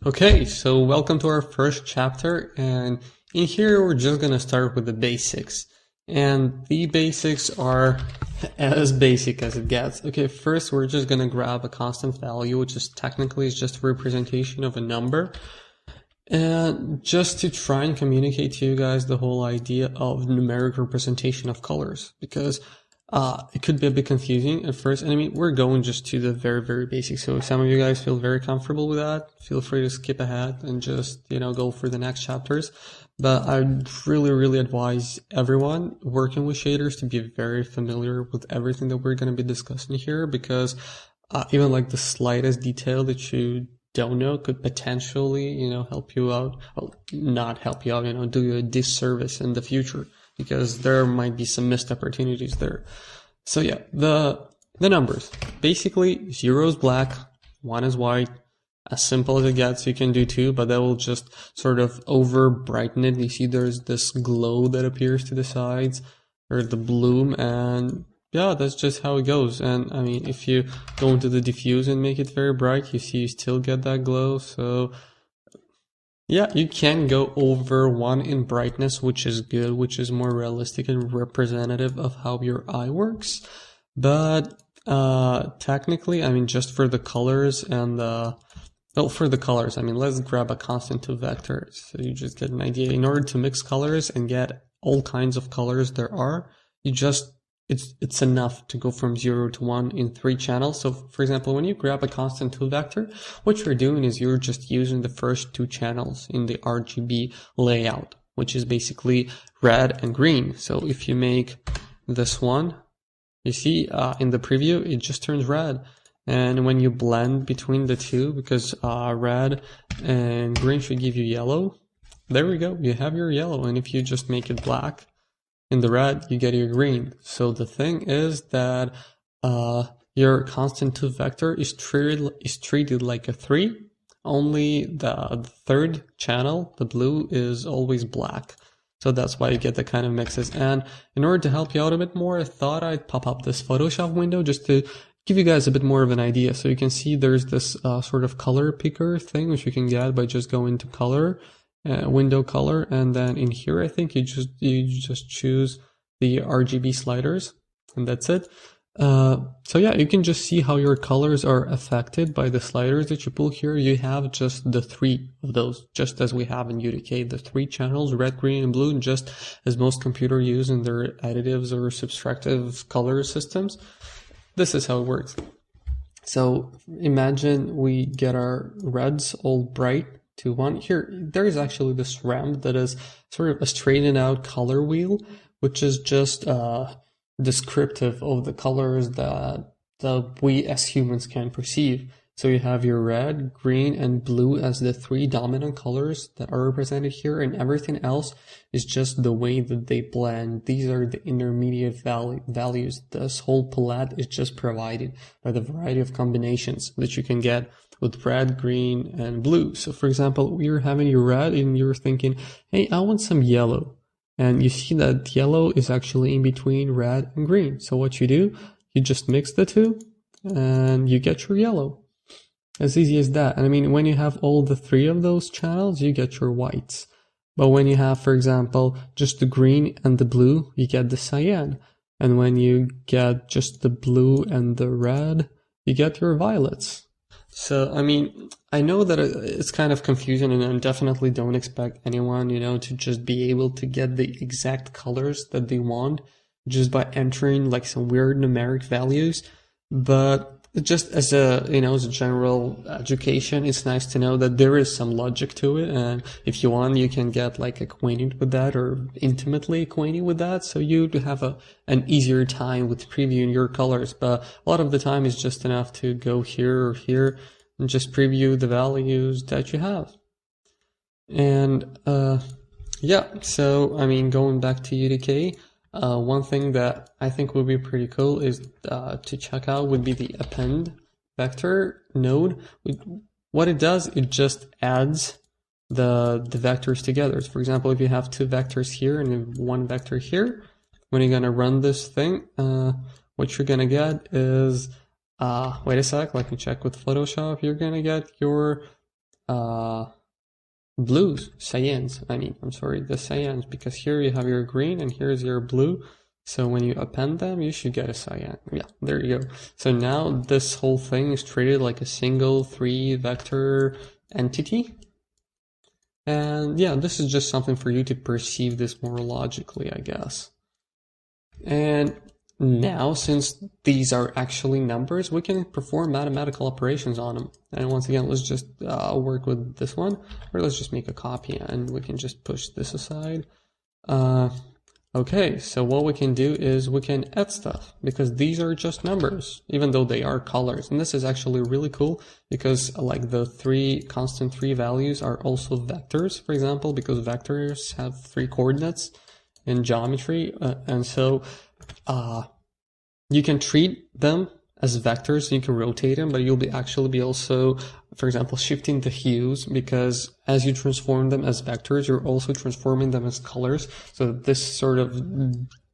Okay, so welcome to our first chapter, and in here we're just gonna start with the basics. And the basics are as basic as it gets. Okay, first we're just gonna grab a constant value, which is technically is just a representation of a number. And just to try and communicate to you guys the whole idea of numeric representation of colors, because it could be a bit confusing at first. And I mean, we're going just to the very, very basics. So if some of you guys feel very comfortable with that, feel free to skip ahead and just, go for the next chapters. But I really, really advise everyone working with shaders to be very familiar with everything that we're going to be discussing here, because even like the slightest detail that you don't know could potentially, help you out. Well, not help you out, do you a disservice in the future, because there might be some missed opportunities there. So yeah, the numbers. Basically, 0 is black, 1 is white. As simple as it gets. You can do 2, but that will just sort of over brighten it. You see there's this glow that appears to the sides, or the bloom, and yeah, that's just how it goes. And I mean, if you go into the diffuse and make it very bright, you see you still get that glow. So yeah, you can go over 1 in brightness, which is good, which is more realistic and representative of how your eye works. But technically, I mean, just for the colors and for the colors, I mean, let's grab a constant 2 vector. So you just get an idea. In order to mix colors and get all kinds of colors there are, it's enough to go from 0 to 1 in 3 channels. So for example, when you grab a constant 2 vector, what you're doing is you're just using the first 2 channels in the RGB layout, which is basically red and green. So if you make this one, you see in the preview, it just turns red. And when you blend between the two, because red and green should give you yellow, there we go, you have your yellow. And if you just make it black, in the red, you get your green. So the thing is that your constant 2 vector is treated like a 3. Only the third channel, the blue, is always black. So that's why you get the kind of mixes. And in order to help you out a bit more, I thought I'd pop up this Photoshop window just to give you guys a bit more of an idea. So you can see there's this sort of color picker thing, which you can get by just going to color. Window color, and then in here I think you just choose the RGB sliders, and that's it. So yeah, you can just see how your colors are affected by the sliders that you pull here. You have just the 3 of those, just as we have in UDK, the 3 channels, red, green, and blue, just as most computers use in their additives or subtractive color systems. This is how it works. So imagine we get our reds all bright to 1. Here, there is actually this ramp that is sort of a straightened out color wheel, which is just descriptive of the colors that we as humans can perceive. So you have your red, green, and blue as the 3 dominant colors that are represented here, and everything else is just the way that they blend. These are the intermediate values. This whole palette is just provided by the variety of combinations that you can get with red, green, and blue. So for example, you're having your red and you're thinking, hey, I want some yellow. And you see that yellow is actually in between red and green. So what you do, you just mix the 2 and you get your yellow. As easy as that. And I mean, when you have all the 3 of those channels, you get your whites. But when you have, for example, just the green and the blue, you get the cyan. And when you get just the blue and the red, you get your violets. So, I mean, I know that it's kind of confusing, and I definitely don't expect anyone, to just be able to get the exact colors that they want just by entering like some weird numeric values. But just as a general education, it's nice to know that there is some logic to it. And if you want, you can get like acquainted with that or intimately acquainted with that. So you have an easier time with previewing your colors. But a lot of the time it's just enough to go here or here and just preview the values that you have. And, yeah, so, I mean, going back to UDK, one thing that I think would be pretty cool is to check out would be the Append vector node. What it does, it just adds the vectors together. So for example, if you have 2 vectors here and 1 vector here, when you're going to run this thing, what you're going to get is, wait a sec, let me check with Photoshop. You're going to get your blues, cyans. The cyans, because here you have your green and here's your blue. So when you append them, you should get a cyan. Yeah, there you go. So now this whole thing is treated like a single 3-vector entity. And yeah, this is just something for you to perceive this more logically, I guess. And now, since these are actually numbers, we can perform mathematical operations on them. And once again, let's just work with this one, or let's just make a copy and we can just push this aside. Okay, so what we can do is we can add stuff, because these are just numbers, even though they are colors. And this is actually really cool, because like the constant 3 values are also vectors, for example, because vectors have 3 coordinates in geometry. And so you can treat them as vectors, you can rotate them, but you'll actually be also, for example, shifting the hues, because as you transform them as vectors, you're also transforming them as colors. So this sort of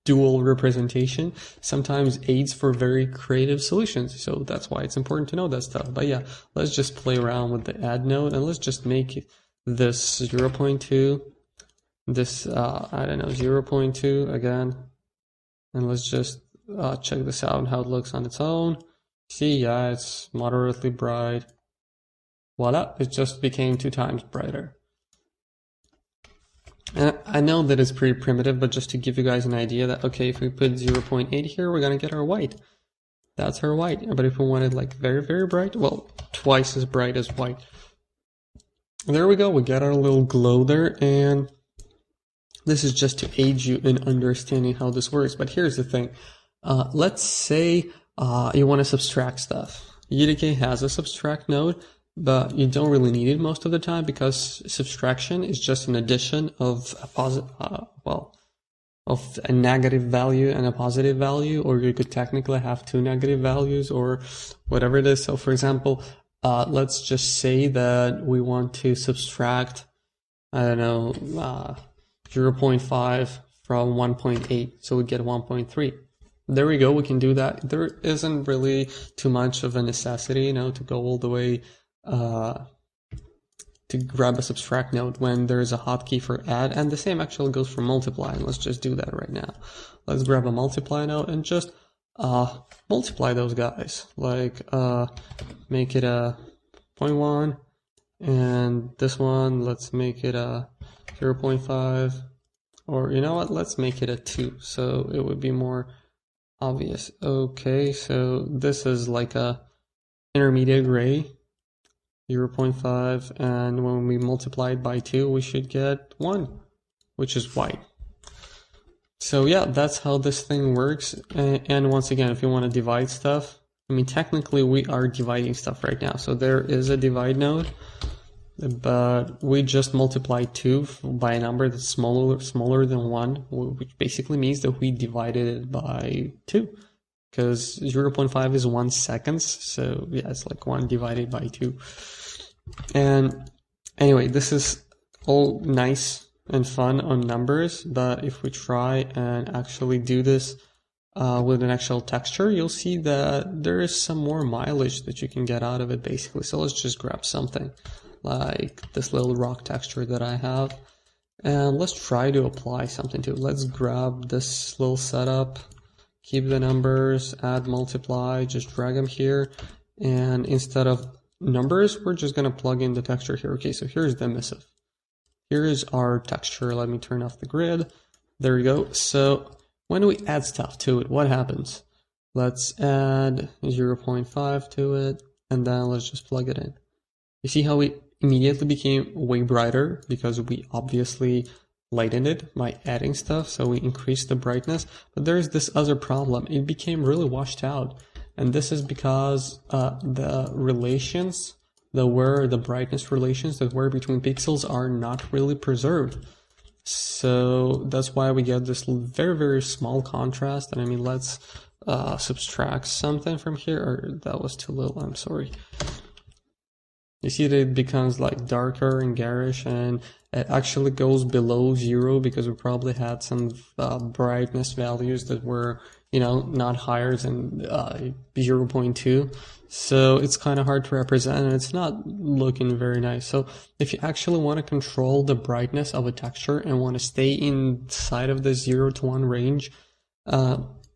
dual representation sometimes aids for very creative solutions. So that's why it's important to know that stuff. But yeah, let's just play around with the add node, and let's just make this 0.2, this, 0.2 again. And let's just check this out and how it looks on its own. See, yeah, it's moderately bright. Voila, it just became 2 times brighter. And I know that it's pretty primitive, but just to give you guys an idea that, okay, if we put 0.8 here, we're gonna get our white. That's our white. But if we want it like very, very bright, well, twice as bright as white. There we go, we get our little glow there, and this is just to aid you in understanding how this works. But here's the thing. Let's say you want to subtract stuff. UDK has a subtract node, but you don't really need it most of the time, because subtraction is just an addition of a of a negative value and a positive value, or you could technically have 2 negative values or whatever it is. So for example, let's just say that we want to subtract, 0.5 from 1.8, so we get 1.3. There we go, we can do that. There isn't really too much of a necessity, to go all the way to grab a subtract node when there's a hotkey for add, and the same actually goes for multiply, and let's just do that right now. Let's grab a multiply node and just multiply those guys, like make it a 0.1, and this one, let's make it a 0.5, or you know what, let's make it a 2, so it would be more obvious. Okay, so this is like a intermediate gray, 0.5, and when we multiply it by 2, we should get 1, which is white. So yeah, that's how this thing works. And once again, if you want to divide stuff, technically we are dividing stuff right now, so there is a divide node, but we just multiplied 2 by a number that's smaller than 1, which basically means that we divided it by 2, because 0.5 is 1 second, so yeah, it's like 1 divided by 2. And anyway, this is all nice and fun on numbers, but if we try and actually do this with an actual texture, you'll see that there is some more mileage that you can get out of it, basically. So let's just grab something like this little rock texture that I have, and let's try to apply something to it. Let's grab this little setup, keep the numbers, add, multiply, just drag them here, and instead of numbers, we're just going to plug in the texture here. Okay, so here's the emissive. Here is our texture. Let me turn off the grid. There we go. So when we add stuff to it, what happens? Let's add 0.5 to it, and then let's just plug it in. You see how it immediately became way brighter, because we obviously lightened it by adding stuff, so we increased the brightness. But there's this other problem. It became really washed out, and this is because the relations the brightness relations that were between pixels are not really preserved. So that's why we get this very, very small contrast. And let's subtract something from here, or that was too little, I'm sorry. You see that it becomes like darker and garish, and it actually goes below 0 because we probably had some brightness values that were, you know, not higher than 0.2. So it's kind of hard to represent, and it's not looking very nice. So if you actually want to control the brightness of a texture and want to stay inside of the 0 to 1 range,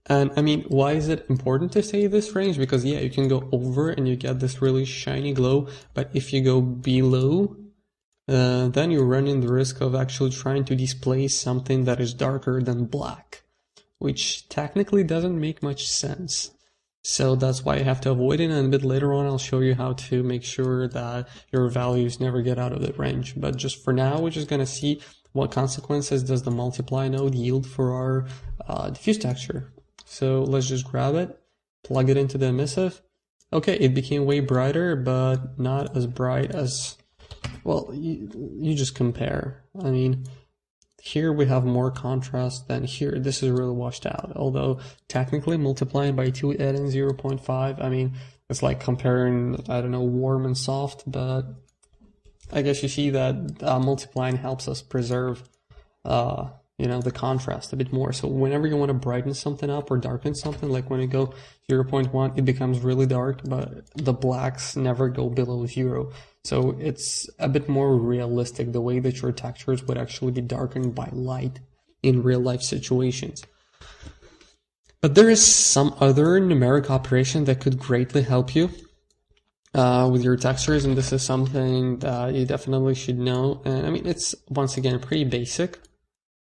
and I mean, why is it important to stay this range? Because yeah, you can go over and you get this really shiny glow, but if you go below, then you're running the risk of actually trying to display something that is darker than black, which technically doesn't make much sense. So that's why you have to avoid it, and a bit later on I'll show you how to make sure that your values never get out of the range. But just for now, we're just going to see what consequences does the multiply node yield for our diffuse texture. So let's just grab it, plug it into the emissive. Okay, it became way brighter, but not as bright as, well, you just compare. I mean, here we have more contrast than here. This is really washed out. Although technically multiplying by 2 adding 0.5, I mean, it's like comparing, I don't know, warm and soft, but I guess you see that multiplying helps us preserve you know, the contrast a bit more. So whenever you want to brighten something up or darken something, like when you go 0.1, it becomes really dark, but the blacks never go below 0. So it's a bit more realistic, the way that your textures would actually be darkened by light in real life situations. But there is some other numeric operation that could greatly help you with your textures, and this is something that you definitely should know. And I mean, it's once again pretty basic,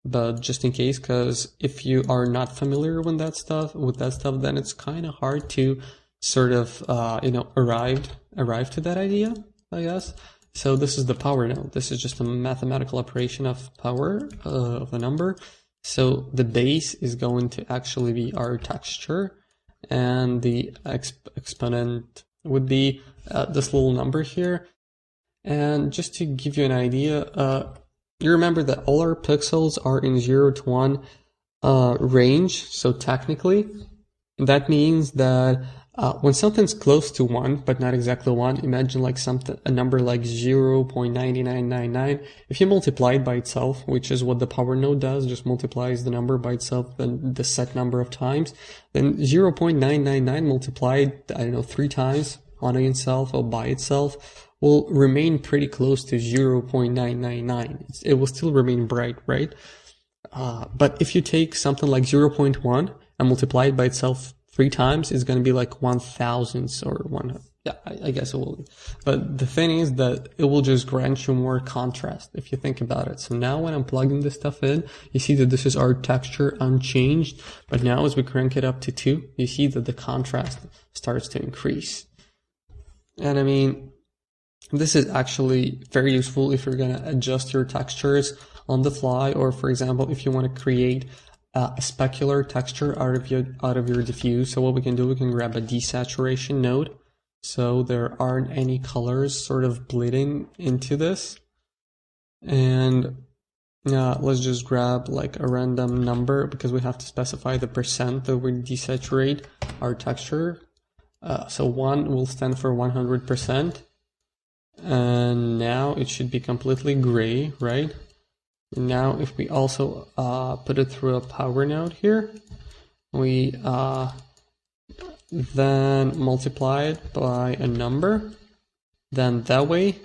but just in case, because if you are not familiar with that stuff, then it's kind of hard to sort of you know, arrive to that idea, I guess. So this is the power node. This is just a mathematical operation of power of a number. So the base is going to actually be our texture, and the exponent would be this little number here. And just to give you an idea, you remember that all our pixels are in 0 to 1 range. So technically, that means that when something's close to 1, but not exactly 1, imagine like a number like 0.9999. If you multiply it by itself, which is what the power node does, just multiplies the number by itself, then the set number of times, then 0.999 multiplied, I don't know, 3 times on itself or by itself will remain pretty close to 0.999. It will still remain bright, right? But if you take something like 0.1 and multiply it by itself 3 times, it's going to be like 1,000th or 1. Yeah, I guess it will. But the thing is that it will just grant you more contrast if you think about it. So now when I'm plugging this stuff in, you see that this is our texture unchanged. But now as we crank it up to 2, you see that the contrast starts to increase. And I mean, this is actually very useful if you're going to adjust your textures on the fly, or for example, if you want to create a specular texture out of your diffuse. So what we can do, we can grab a desaturation node, so there aren't any colors sort of bleeding into this. And let's just grab like a random number, because we have to specify the percent that we desaturate our texture. So 1 will stand for 100%. And now it should be completely gray, right? Now if we also put it through a power node here, we then multiply it by a number, then that way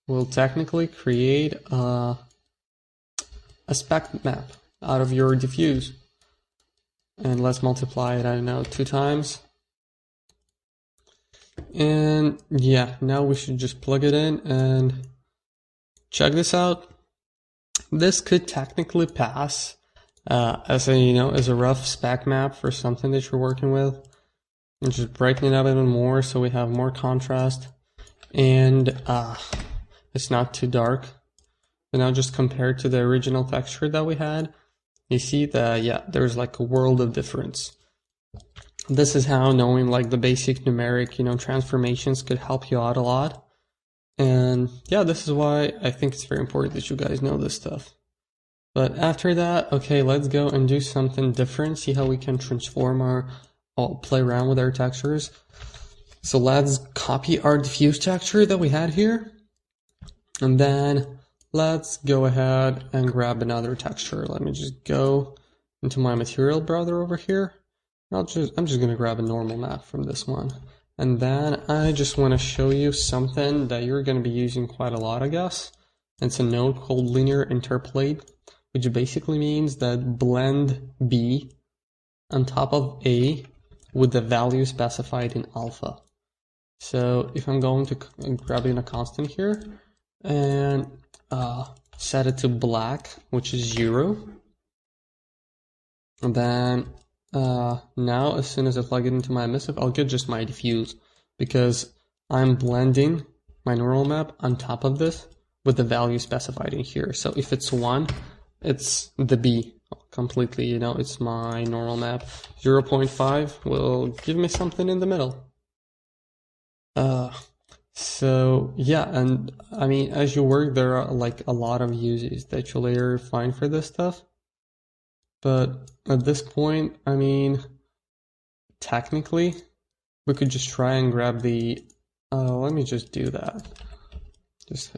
we'll technically create a spec map out of your diffuse. And let's multiply it, I don't know, 2 times. And yeah, now we should just plug it in and check this out. This could technically pass as a rough spec map for something that you're working with, and just brighten it up even more so we have more contrast, and it's not too dark. And now just compared to the original texture that we had, you see that yeah, there's like a world of difference. This is how knowing like the basic numeric, transformations could help you out a lot. And yeah, this is why I think it's very important that you guys know this stuff. But after that, okay, let's go and do something different. See how we can transform play around with our textures. So let's copy our diffuse texture that we had here. And then let's go ahead and grab another texture. Let me just go into my material browser over here. I'm just going to grab a normal map from this one. And then I just want to show you something that you're going to be using quite a lot, I guess. It's a node called linear interpolate, which basically means that blend B on top of A with the value specified in alpha. So if I'm going to grab in a constant here and set it to black, which is 0, and then now as soon as I plug it into my emissive, I'll get just my diffuse, because I'm blending my normal map on top of this with the value specified in here. So if it's 1, it's the B completely, you know, it's my normal map. 0.5 will give me something in the middle. So yeah, and I mean, as you work, there are like a lot of uses that you'll later find for this stuff. But at this point, I mean, technically, we could just try and grab the, let me just do that. Just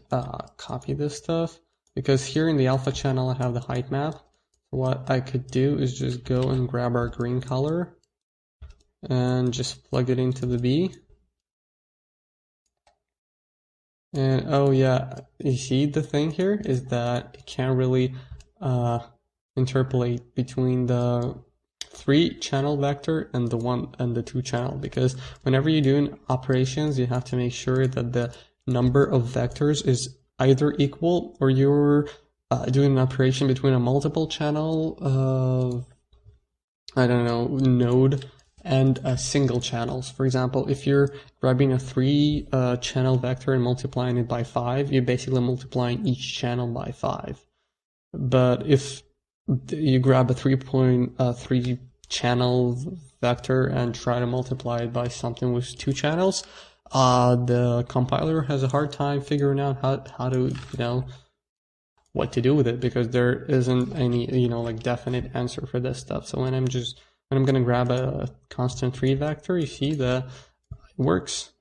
copy this stuff, because here in the alpha channel I have the height map. What I could do is just go and grab our green color and just plug it into the B. And oh yeah, you see the thing here is that it can't really interpolate between the 3 channel vector and the 1 and the 2 channel, because whenever you're doing operations, you have to make sure that the number of vectors is either equal, or you're doing an operation between a multiple channel I don't know, node and a single channels. For example, if you're grabbing a 3 channel vector and multiplying it by 5, you're basically multiplying each channel by 5. But if you grab a 3.3 channel vector and try to multiply it by something with 2 channels, the compiler has a hard time figuring out how to, you know, what to do with it, because there isn't any, you know, like definite answer for this stuff. So when I'm going to grab a constant 3 vector, you see that it works.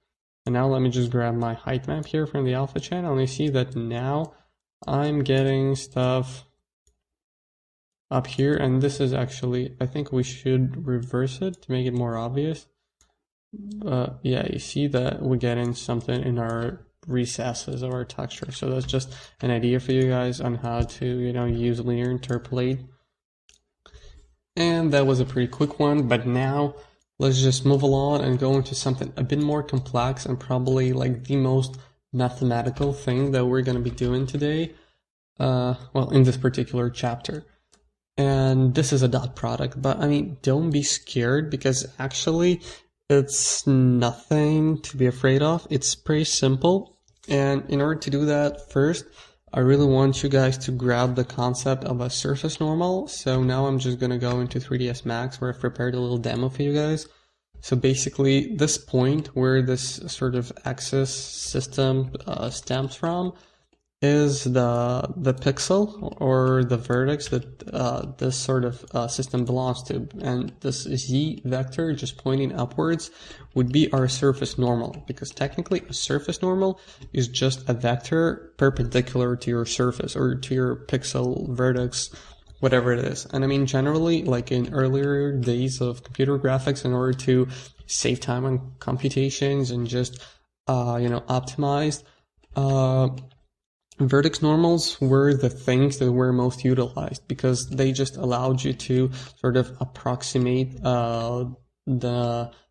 And now let me just grab my height map here from the alpha channel, and you see that now I'm getting stuff up here, and this is actually, I think we should reverse it to make it more obvious. Yeah, you see that we're getting something in our recesses of our texture. So that's just an idea for you guys on how to, you know, use linear interpolate. And that was a pretty quick one, but now let's just move along and go into something a bit more complex, and probably like the most mathematical thing that we're going to be doing today, well, in this particular chapter. And this is a dot product, but I mean, don't be scared, because actually it's nothing to be afraid of. It's pretty simple. And in order to do that, first, I really want you guys to grab the concept of a surface normal. So now I'm just going to go into 3ds Max, where I've prepared a little demo for you guys. So basically, this point where this sort of axis system stems from is the pixel or the vertex that this sort of system belongs to. And this z vector just pointing upwards would be our surface normal, because technically a surface normal is just a vector perpendicular to your surface or to your pixel, vertex, whatever it is. And I mean, generally, like in earlier days of computer graphics, in order to save time on computations and just you know, optimized, vertex normals were the things that were most utilized, because they just allowed you to sort of approximate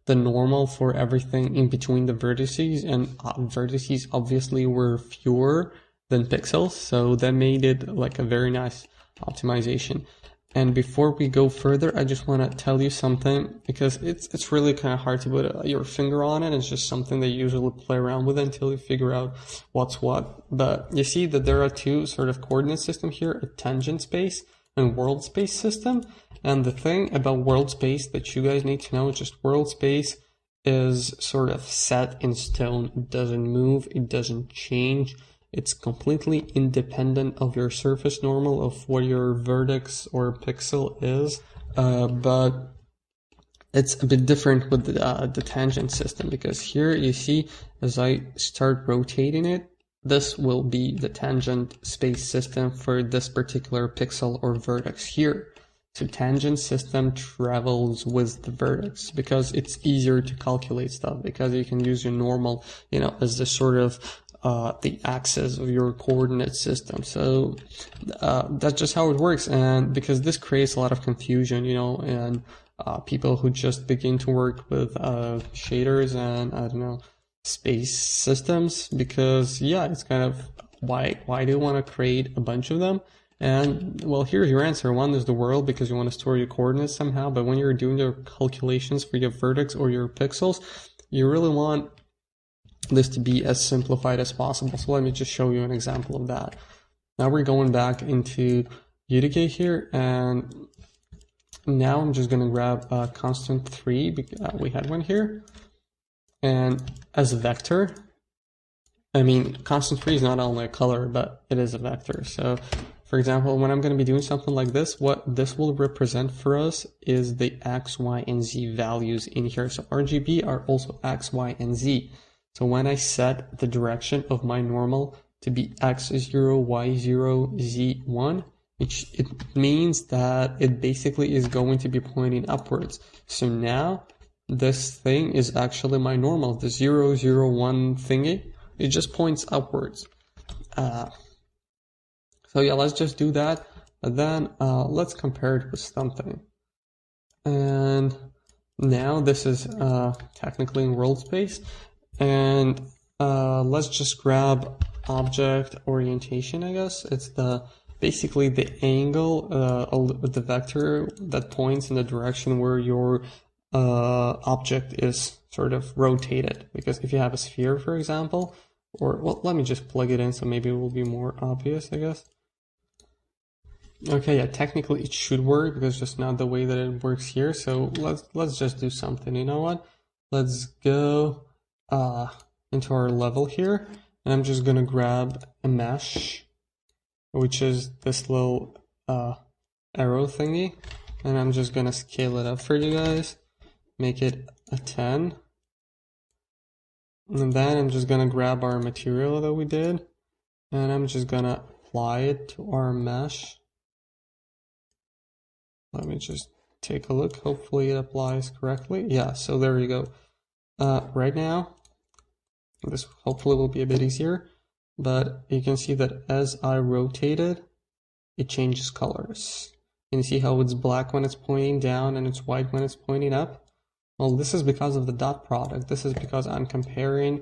the normal for everything in between the vertices, and vertices obviously were fewer than pixels, so that made it like a very nice optimization. And before we go further, I just want to tell you something, because it's really kind of hard to put your finger on it. It's just something that you usually play around with until you figure out what's what. But you see that there are 2 sort of coordinate systems here, a tangent space and world space system. And the thing about world space that you guys need to know is just world space is sort of set in stone. It doesn't move, it doesn't change. It's completely independent of your surface normal, of what your vertex or pixel is, but it's a bit different with the tangent system, because here you see as I start rotating it, this will be the tangent space system for this particular pixel or vertex here. So tangent system travels with the vertex because it's easier to calculate stuff, because you can use your normal, as the sort of the axis of your coordinate system. So that's just how it works. And because this creates a lot of confusion, and people who just begin to work with shaders and space systems, because it's kind of why do you want to create a bunch of them? And well, here's your answer. One is the world, because you want to store your coordinates somehow, but when you're doing your calculations for your vertex or your pixels, you really want this to be as simplified as possible. So let me just show you an example of that. Now we're going back into UDK here, and now I'm just going to grab constant 3, we had one here, and as a vector, constant 3 is not only a color, but it is a vector. So for example, when I'm going to be doing something like this, what this will represent for us is the X, Y, and Z values in here. So RGB are also X, Y, and Z. So when I set the direction of my normal to be X0, Y0, Z1, it means that it basically is going to be pointing upwards. So now this thing is actually my normal, the 0, 0, 1 thingy. It just points upwards. So let's just do that. And then let's compare it with something. And now this is technically in world space. And let's just grab object orientation, I guess. It's basically the angle of the vector that points in the direction where your object is sort of rotated. Because if you have a sphere, for example, let me just plug it in so maybe it will be more obvious, I guess. Okay, technically it should work, because it's just not the way that it works here. So let's just do something. You know what? Let's go into our level here, and I'm just gonna grab a mesh, which is this little arrow thingy, and I'm just gonna scale it up for you guys, make it a 10, and then I'm just gonna grab our material that we did, and I'm just gonna apply it to our mesh. Let me just take a look. Hopefully it applies correctly. Yeah, so there you go. Right now, this hopefully will be a bit easier, but you can see that as I rotate it, it changes colors. And you see how it's black when it's pointing down and it's white when it's pointing up? Well, this is because of the dot product. This is because I'm comparing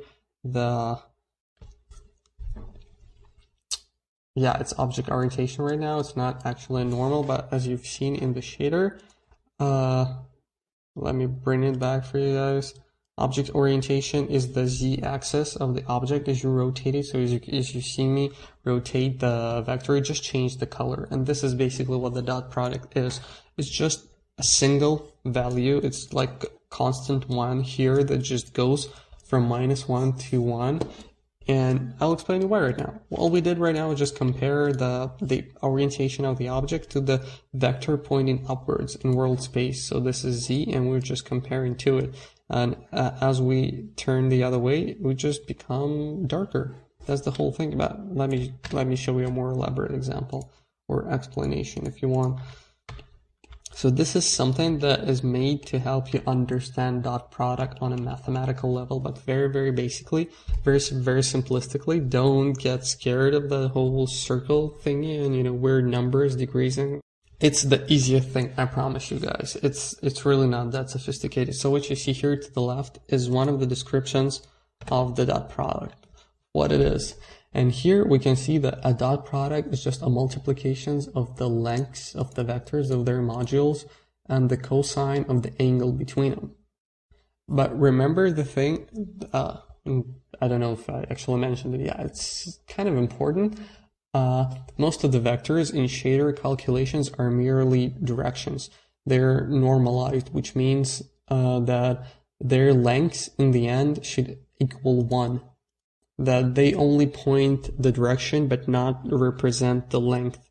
it's object orientation right now. It's not actually normal, but as you've seen in the shader, let me bring it back for you guys. Object orientation is the z-axis of the object as you rotate it. So as you see me rotate the vector, it just changed the color. And this is basically what the dot product is. It's just a single value. It's like constant 1 here that just goes from -1 to 1. And I'll explain you why right now. All we did right now is just compare the orientation of the object to the vector pointing upwards in world space. So this is z, and we're just comparing to it. And as we turn the other way, we just become darker. That's the whole thing about it. Let me show you a more elaborate example or explanation if you want. So this is something that is made to help you understand dot product on a mathematical level, but very, very basically, very simplistically. Don't get scared of the whole circle thingy and weird numbers, degrees, and it's the easiest thing, I promise you guys. It's really not that sophisticated. So what you see here to the left is one of the descriptions of the dot product, what it is. And here we can see that a dot product is just a multiplications of the lengths of the vectors of their modules and the cosine of the angle between them. But remember the thing, I don't know if I actually mentioned it. Yeah, it's kind of important. Most of the vectors in shader calculations are merely directions. They're normalized, which means that their lengths in the end should equal 1. That they only point the direction but not represent the length.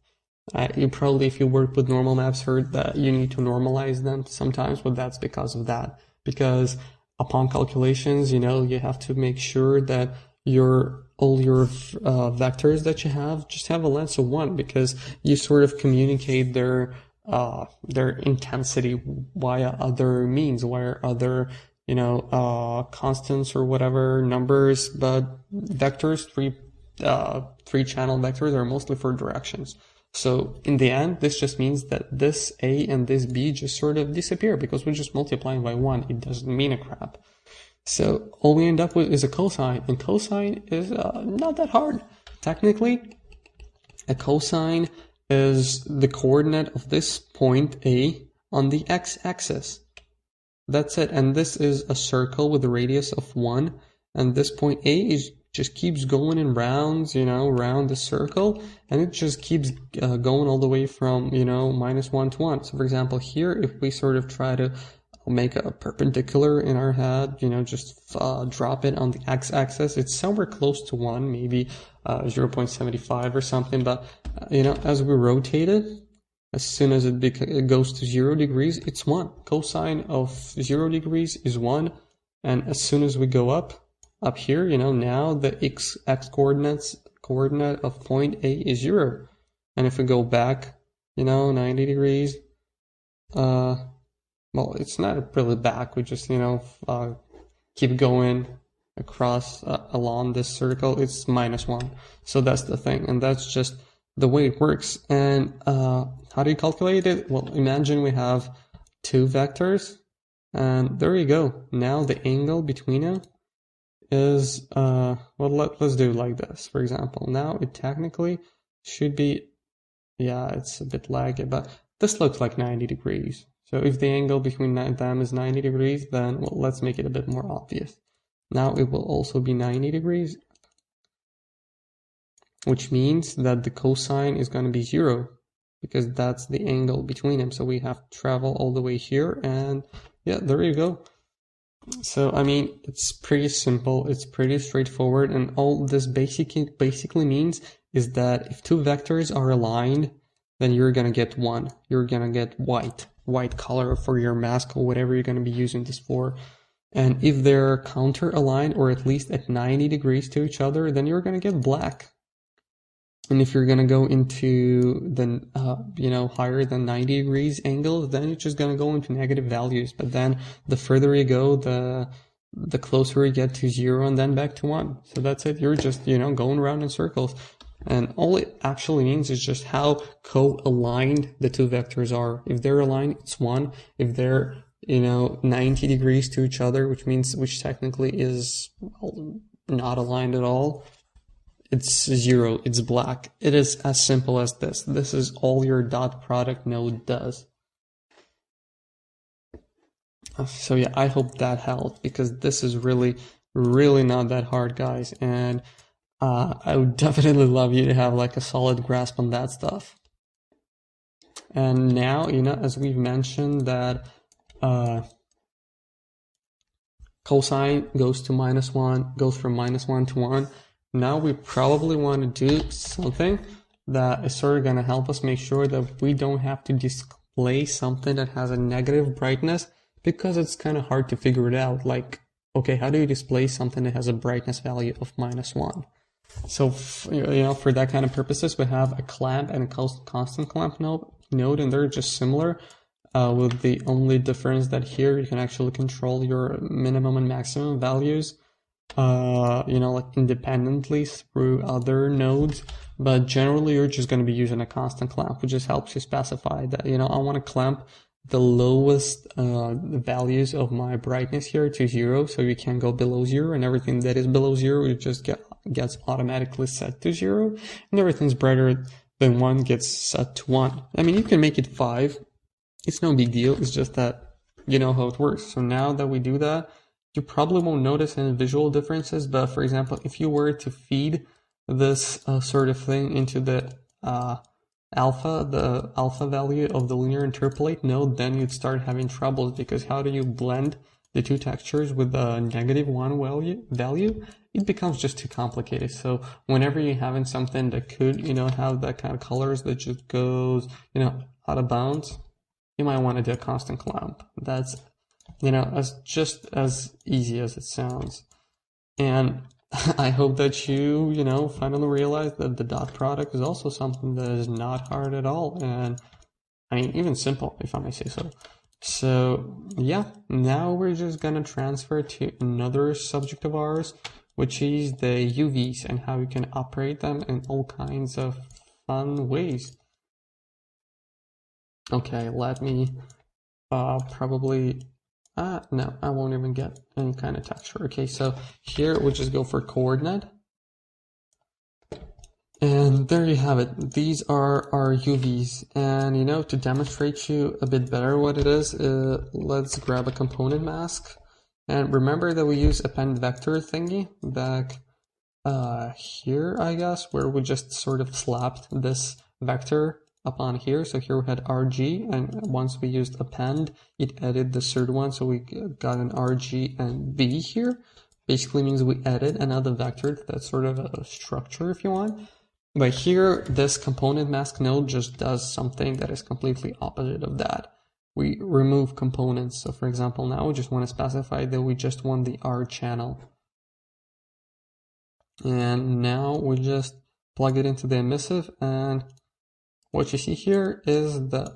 You probably, if you work with normal maps, heard that you need to normalize them sometimes, but that's because of that. Because upon calculations, you have to make sure that all your vectors that you have just have a length of 1, because you sort of communicate their intensity via other means, via other constants or whatever numbers. But vectors, three channel vectors, are mostly for directions. So in the end, this just means that this A and this B just sort of disappear because we're just multiplying by 1. It doesn't mean a crap. So all we end up with is a cosine, and cosine is not that hard. Technically, a cosine is the coordinate of this point A on the x-axis. That's it. And this is a circle with a radius of 1, and this point A just keeps going in rounds, around the circle, and it just keeps going all the way from, -1 to 1. So for example, here, if we sort of try to make a perpendicular in our head, just drop it on the x-axis, it's somewhere close to 1, maybe 0.75 or something. But, as we rotate it, as soon as it goes to 0 degrees, it's 1. Cosine of 0 degrees is 1. And as soon as we go up here, now the x coordinate of point A is 0. And if we go back, 90 degrees, well, it's not really back. We just, keep going across along this circle. It's -1. So that's the thing. And that's just the way it works. And how do you calculate it? Well, imagine we have 2 vectors. And there you go. Now the angle between them is, let's do it like this. For example, now it technically should be, it's a bit laggy, but this looks like 90 degrees. So if the angle between them is 90 degrees, then let's make it a bit more obvious. Now it will also be 90 degrees, which means that the cosine is going to be 0, because that's the angle between them. So we have to travel all the way here, and there you go. So, I mean, it's pretty simple, it's pretty straightforward, and all this basically means is that if 2 vectors are aligned, then you're going to get 1. You're going to get white color for your mask or whatever you're going to be using this for. And if they're counter-aligned, or at least at 90 degrees to each other, then you're going to get black. And if you're going to go into the, higher than 90 degrees angles, then you're just going to go into negative values. But then the further you go, the closer you get to 0 and then back to 1. So that's it. You're just, going around in circles. And all it actually means is just how co-aligned the 2 vectors are. If they're aligned, it's 1. If they're, 90 degrees to each other, which technically is not aligned at all, it's 0, it's black. It is as simple as this. This is all your dot product node does. So I hope that helped, because this is really, really not that hard, guys. And I would definitely love you to have like a solid grasp on that stuff. And now, as we've mentioned that cosine goes to -1, goes from -1 to 1. Now we probably want to do something that is sort of going to help us make sure that we don't have to display something that has a negative brightness, because it's kind of hard to figure it out. Like, okay, how do you display something that has a brightness value of -1? So, for that kind of purposes, we have a clamp and a constant clamp node, and they're just similar, with the only difference that here you can actually control your minimum and maximum values, like independently through other nodes. But generally, you're just going to be using a constant clamp, which just helps you specify that, I want to clamp the lowest values of my brightness here to 0, so you can't go below 0, and everything that is below 0, it just gets automatically set to 0, and everything's brighter than 1 gets set to 1. I mean, you can make it 5. It's no big deal. It's just that you know how it works. So now that we do that, you probably won't notice any visual differences. But for example, if you were to feed this sort of thing into the alpha value of the linear interpolate node, then you'd start having troubles, because how do you blend the two textures with the -1 value, it becomes just too complicated. So whenever you're having something that could, have that kind of colors that just goes, out of bounds, you might want to do a constant clamp. That's, just as easy as it sounds. And I hope that you, finally realize that the dot product is also something that is not hard at all. And I mean, even simple, if I may say so. So yeah, now we're just gonna transfer to another subject of ours, which is the UVs and how you can operate them in all kinds of fun ways. Okay, let me no, I won't even get any kind of texture. Okay, so here we'll just go for coordinate. And there you have it. These are our UVs. And to demonstrate you a bit better what it is, let's grab a component mask. And remember that we use append vector thingy back here, I guess, where we just sort of slapped this vector up on here. So here we had RG, and once we used append, it added the third one. So we got an RG and V here. Basically means we added another vector. That's sort of a structure if you want. But here, this component mask node just does something that is completely opposite of that. We remove components. So for example, now we just want to specify that we just want the R channel. And now we just plug it into the emissive, and what you see here is the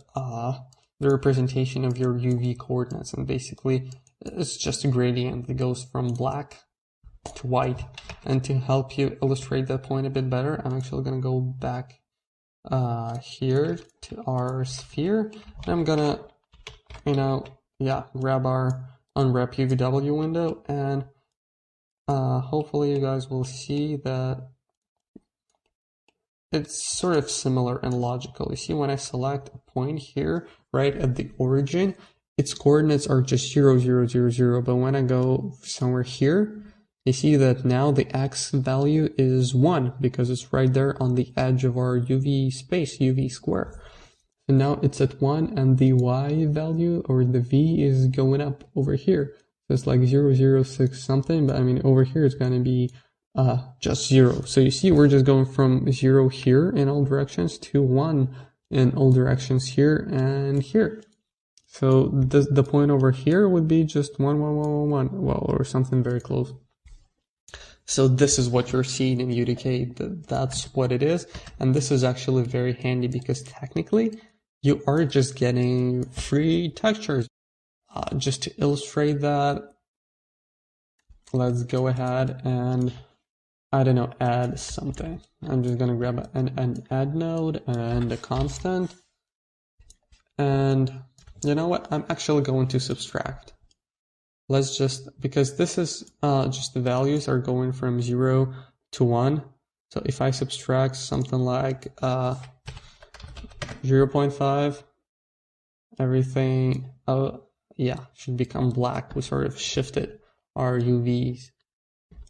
representation of your UV coordinates. And basically, it's just a gradient that goes from black to white. And to help you illustrate that point a bit better, I'm actually going to go back here to our sphere, and I'm gonna grab our unwrap UVW window, and hopefully you guys will see that it's sort of similar and logical. You see, when I select a point here right at the origin, its coordinates are just 0, 0, 0, 0, but when I go somewhere here, you see that now the x value is 1 because it's right there on the edge of our UV space, UV square. So now it's at 1, and the y value, or the v, is going up over here. So it's like 0, 0, 6 something, but I mean over here it's going to be just 0. So you see we're just going from 0 here in all directions to 1 in all directions here and here. So the point over here would be just 1, 1, 1, 1, 1, well, or something very close. So this is what you're seeing in UDK, that's what it is. And this is actually very handy because technically you are just getting free textures. Just to illustrate that, let's go ahead and, I don't know, add something. I'm just going to grab an add node and a constant. And you know what? I'm actually going to subtract. Let's just, because this is just the values are going from 0 to 1. So if I subtract something like 0.5, everything, should become black. We sort of shifted our UVs.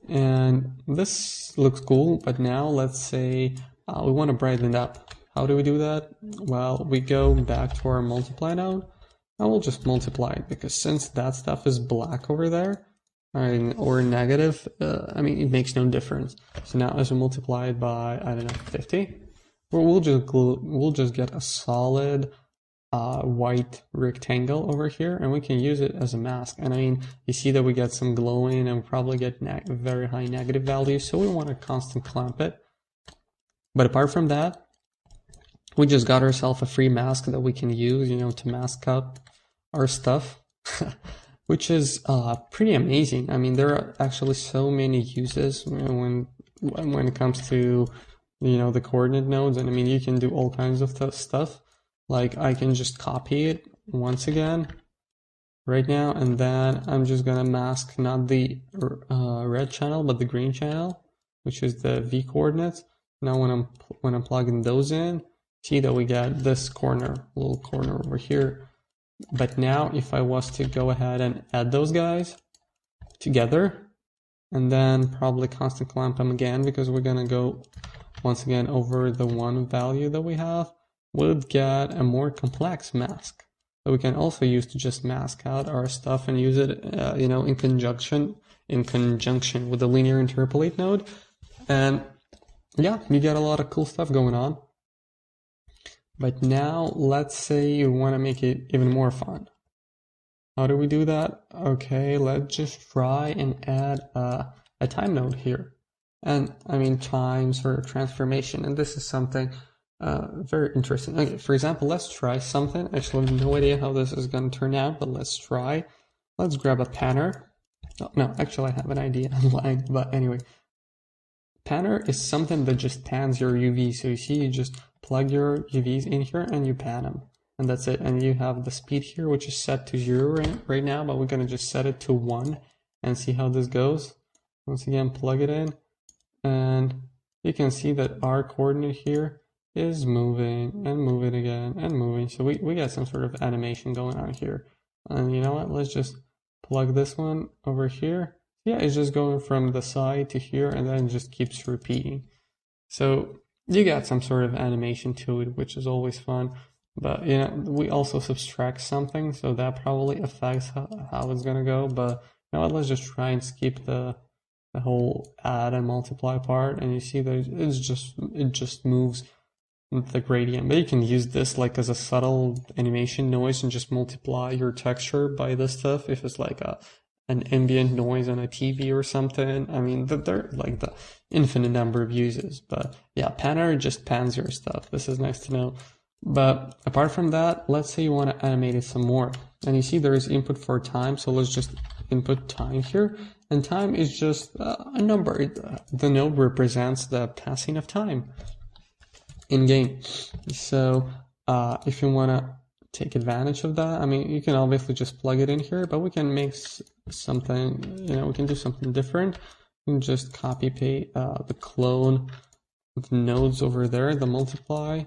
And this looks cool, but now let's say we want to brighten it up. How do we do that? Well, we go back to our multiply node. I will just multiply it, because since that stuff is black over there, or negative, it makes no difference. So now as we multiply it by, 50, we'll just get a solid white rectangle over here, and we can use it as a mask. And you see that we get some glowing, and we probably get very high negative values, so we want to constant clamp it. But apart from that, we just got ourselves a free mask that we can use, to mask up our stuff, which is pretty amazing. There are actually so many uses when it comes to, the coordinate nodes. And you can do all kinds of stuff. Like I can just copy it once again right now, and then I'm just gonna mask not the red channel but the green channel, which is the V coordinates. Now when I'm plugging those in, see that we get this little corner over here. But now if I was to go ahead and add those guys together, and then probably constant clamp them again, because we're gonna go once again over the one value that we have, we'll get a more complex mask. that we can also use to just mask out our stuff and use it, in conjunction with the linear interpolate node. And yeah, you get a lot of cool stuff going on. But now let's say you want to make it even more fun. How do we do that? Okay, let's just try and add a time node here. And I mean time sort of transformation. And this is something very interesting. Okay, for example, let's try something. Actually, I have no idea how this is going to turn out, but let's try. Let's grab a panner. Oh, no, actually I have an idea online, but anyway. Panner is something that just pans your UV. So you see, you just plug your UVs in here and you pan them. And that's it. And you have the speed here, which is set to 0 right now, but we're going to just set it to 1 and see how this goes. Once again, plug it in. And you can see that our coordinate here is moving and moving again and moving. So we got some sort of animation going on here. And you know what? Let's just plug this one over here. Yeah, it's just going from the side to here and then just keeps repeating. So you got some sort of animation to it, which is always fun. But we also subtract something, so that probably affects how it's gonna go. But let's just try and skip the whole add and multiply part, and you see that it just moves the gradient. But you can use this like as a subtle animation noise and just multiply your texture by this stuff if it's like an ambient noise on a TV or something. I mean, they're like the infinite number of uses. But yeah, panner just pans your stuff. This is nice to know. But apart from that, let's say you want to animate it some more. And you see there is input for time, so let's just input time here. And time is just a number. The node represents the passing of time in game. So if you want to take advantage of that, I mean, you can obviously just plug it in here, but we can make something, we can do something different. We can just copy paste the clone of the nodes over there, the multiply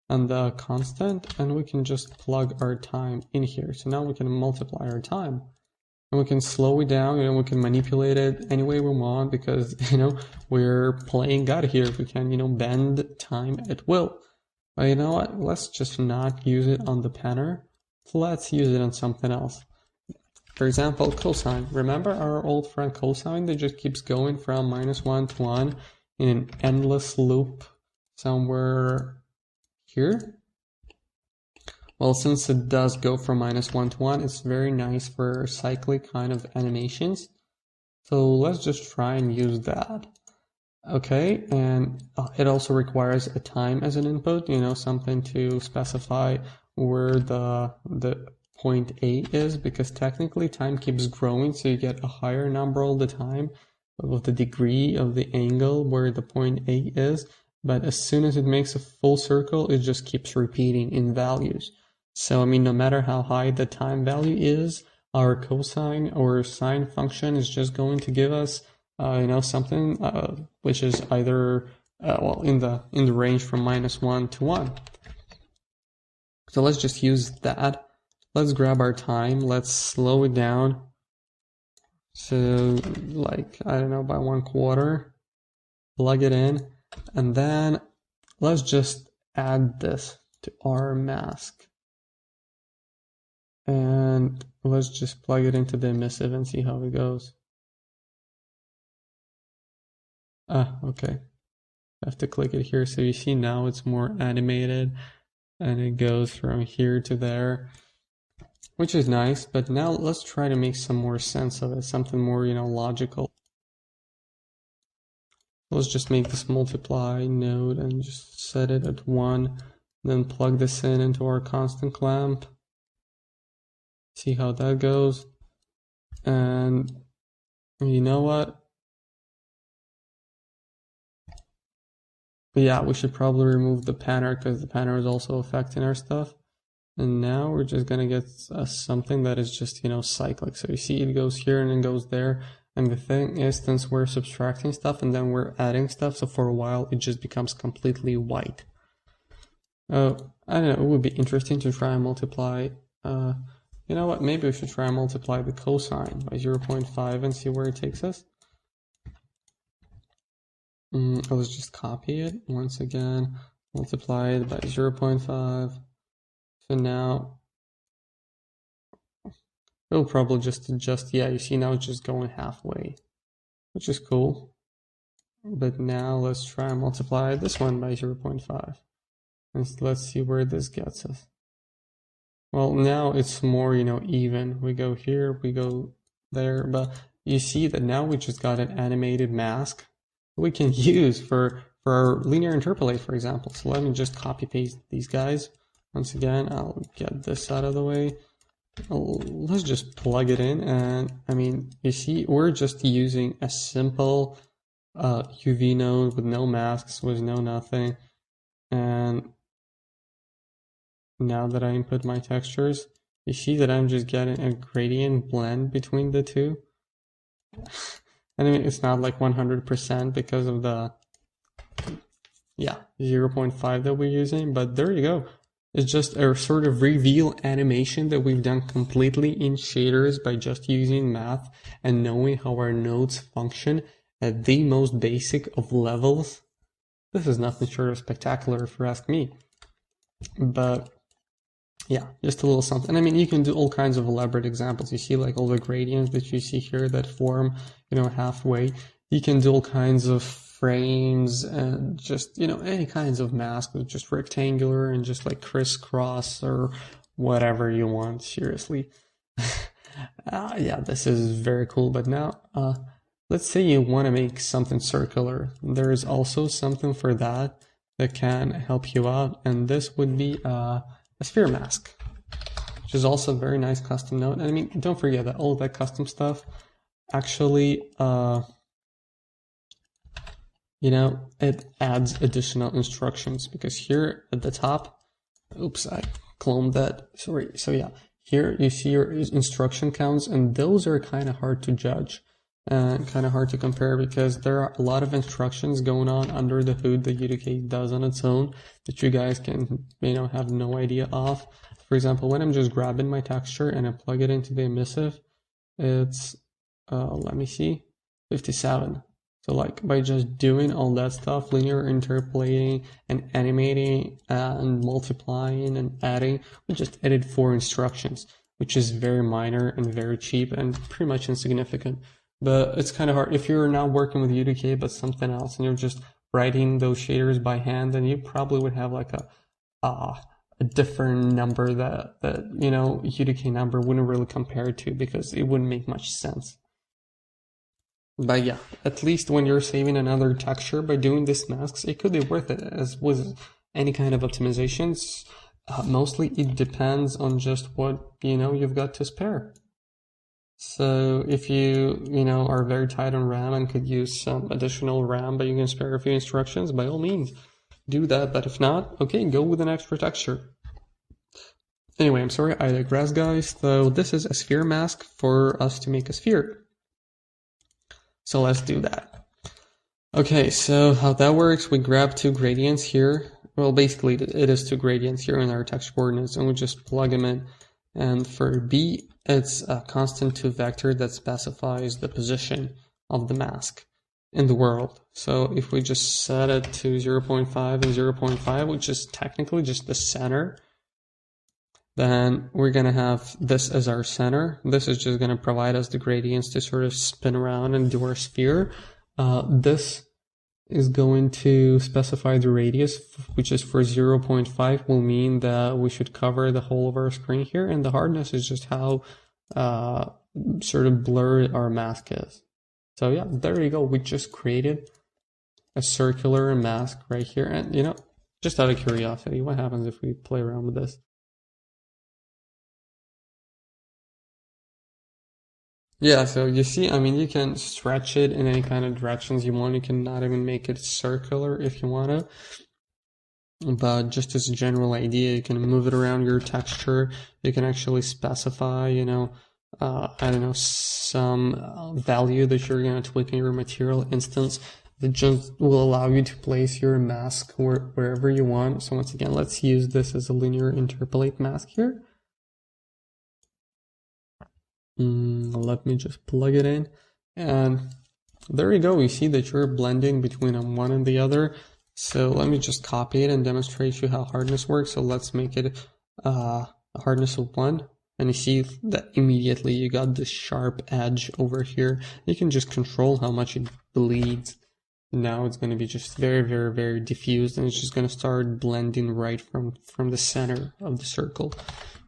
and the constant, and we can just plug our time in here. So now we can multiply our time, and we can slow it down, we can manipulate it any way we want, because we're playing God here. We can bend time at will. But you know what? Let's just not use it on the panner. Let's use it on something else. For example, cosine. Remember our old friend cosine that just keeps going from -1 to 1 in an endless loop somewhere here? Well, since it does go from -1 to 1, it's very nice for cyclic kind of animations. So let's just try and use that. Okay, and it also requires a time as an input, something to specify where the point A is, because technically time keeps growing, so you get a higher number all the time of the degree of the angle where the point A is. But as soon as it makes a full circle, it just keeps repeating in values. So, I mean, no matter how high the time value is, our cosine or sine function is just going to give us, something which is either, in the range from -1 to 1. So let's just use that. Let's grab our time. Let's slow it down. So, like, I don't know, by 1/4. Plug it in. And then let's just add this to our mask. And let's just plug it into the emissive and see how it goes. Okay. I have to click it here. So you see now it's more animated and it goes from here to there, which is nice. But now let's try to make some more sense of it, something more, logical. Let's just make this multiply node and just set it at 1, then plug this into our constant clamp. See how that goes. And you know what? Yeah, we should probably remove the panner, because the panner is also affecting our stuff. And now we're just gonna get something that is just, cyclic. So you see it goes here and it goes there. And the thing is, since we're subtracting stuff and then we're adding stuff, so for a while it just becomes completely white. I don't know, it would be interesting to try and multiply, you know what, maybe we should try and multiply the cosine by 0.5 and see where it takes us. Let's just copy it once again, multiply it by 0.5. So now It'll probably just adjust. Yeah, you see now it's just going halfway, which is cool. But now let's try and multiply this one by 0.5. And let's see where this gets us. Well, now it's more, even. We go here, we go there, but you see that now we just got an animated mask we can use for our linear interpolate, for example. So let me just copy paste these guys. Once again, I'll get this out of the way. Let's just plug it in, and I mean, you see, we're just using a simple UV node with no masks, with no nothing. And now that I input my textures, you see that I'm just getting a gradient blend between the two. I mean, it's not like 100% because of the 0.5 that we're using, but there you go. It's just a sort of reveal animation that we've done completely in shaders by just using math and knowing how our nodes function at the most basic of levels. This is nothing short of spectacular if you ask me. But yeah, just a little something. I mean, you can do all kinds of elaborate examples. You see like all the gradients that you see here that form, halfway. You can do all kinds of frames and just, any kinds of mask with just rectangular and just like crisscross or whatever you want, seriously. Yeah, this is very cool. But now, let's say you want to make something circular. There is also something for that can help you out. And this would be a sphere mask, which is also a very nice custom node. And I mean, don't forget that all that custom stuff actually, it adds additional instructions, because here at the top, oops, I cloned that, sorry. So yeah, here you see your instruction counts, and those are kind of hard to judge and kind of hard to compare, because there are a lot of instructions going on under the hood that UDK does on its own that you guys can, have no idea of. For example, when I'm just grabbing my texture and I plug it into the emissive, it's, let me see, 57. So like by just doing all that stuff, linear interpolating and animating and multiplying and adding, we just added 4 instructions, which is very minor and very cheap and pretty much insignificant. But it's kind of hard if you're not working with UDK but something else and you're just writing those shaders by hand, then you probably would have like a different number that UDK number wouldn't really compare to, because it wouldn't make much sense. But yeah, at least when you're saving another texture by doing these masks, it could be worth it. As with any kind of optimizations, mostly it depends on just what you've got to spare. So if you are very tight on RAM and could use some additional RAM, but you can spare a few instructions, by all means do that. But if not, okay, go with an extra texture. Anyway, I'm sorry, I digress, guys. So this is a sphere mask for us to make a sphere. So let's do that. Okay, so how that works, we grab 2 gradients here. Well, basically it is 2 gradients here in our texture coordinates, and we just plug them in. And for B, it's a constant to vector that specifies the position of the mask in the world. So if we just set it to 0.5 and 0.5, which is technically just the center, then we're going to have this as our center. This is just going to provide us the gradients to sort of spin around and do our sphere. This is going to specify the radius, which is for 0.5, will mean that we should cover the whole of our screen here. And the hardness is just how sort of blurred our mask is. So yeah, there you go. We just created a circular mask right here. And just out of curiosity, what happens if we play around with this? Yeah, so you see, I mean, you can stretch it in any kind of directions you want. You can not even make it circular if you want to. But just as a general idea, you can move it around your texture. You can actually specify, I don't know, some value that you're going to tweak in your material instance that just will allow you to place your mask wherever you want. So once again, let's use this as a linear interpolate mask here. Let me just plug it in, and there you go. You see that you're blending between one and the other. So let me just copy it and demonstrate you how hardness works. So let's make it a hardness of 1, and you see that immediately you got this sharp edge over here. You can just control how much it bleeds. Now it's going to be just very, very, very diffused, and it's just going to start blending right from the center of the circle.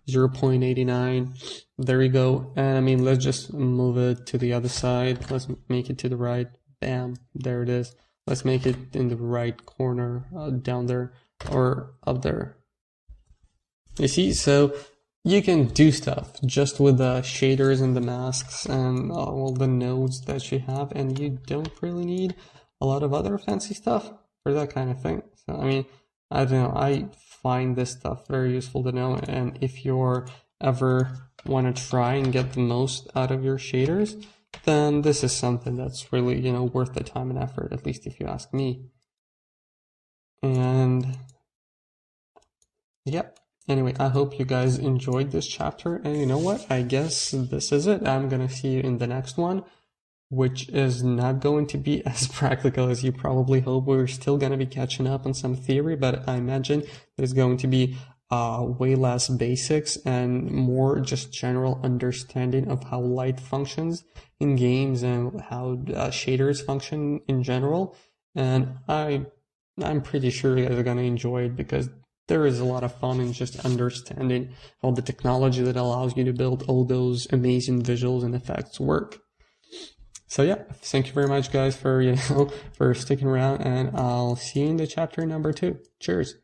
0.89. There we go. And I mean, let's just move it to the other side. Let's make it to the right. Bam, there it is. Let's make it in the right corner, down there or up there. You see, so you can do stuff just with the shaders and the masks and all the nodes that you have, and you don't really need a lot of other fancy stuff for that kind of thing. So, I mean, I don't know, I find this stuff very useful to know, and if you're ever want to try and get the most out of your shaders, then this is something that's really, you know, worth the time and effort, at least if you ask me. And yep. Anyway, I hope you guys enjoyed this chapter, and you know what? I guess this is it. I'm gonna see you in the next one, which is not going to be as practical as you probably hope. We're still gonna be catching up on some theory, but I imagine there's going to be way less basics and more just general understanding of how light functions in games and how shaders function in general. And I'm pretty sure you guys are gonna enjoy it, because there is a lot of fun in just understanding how the technology that allows you to build all those amazing visuals and effects work. So yeah, thank you very much guys for, for sticking around, and I'll see you in the chapter number 2. Cheers.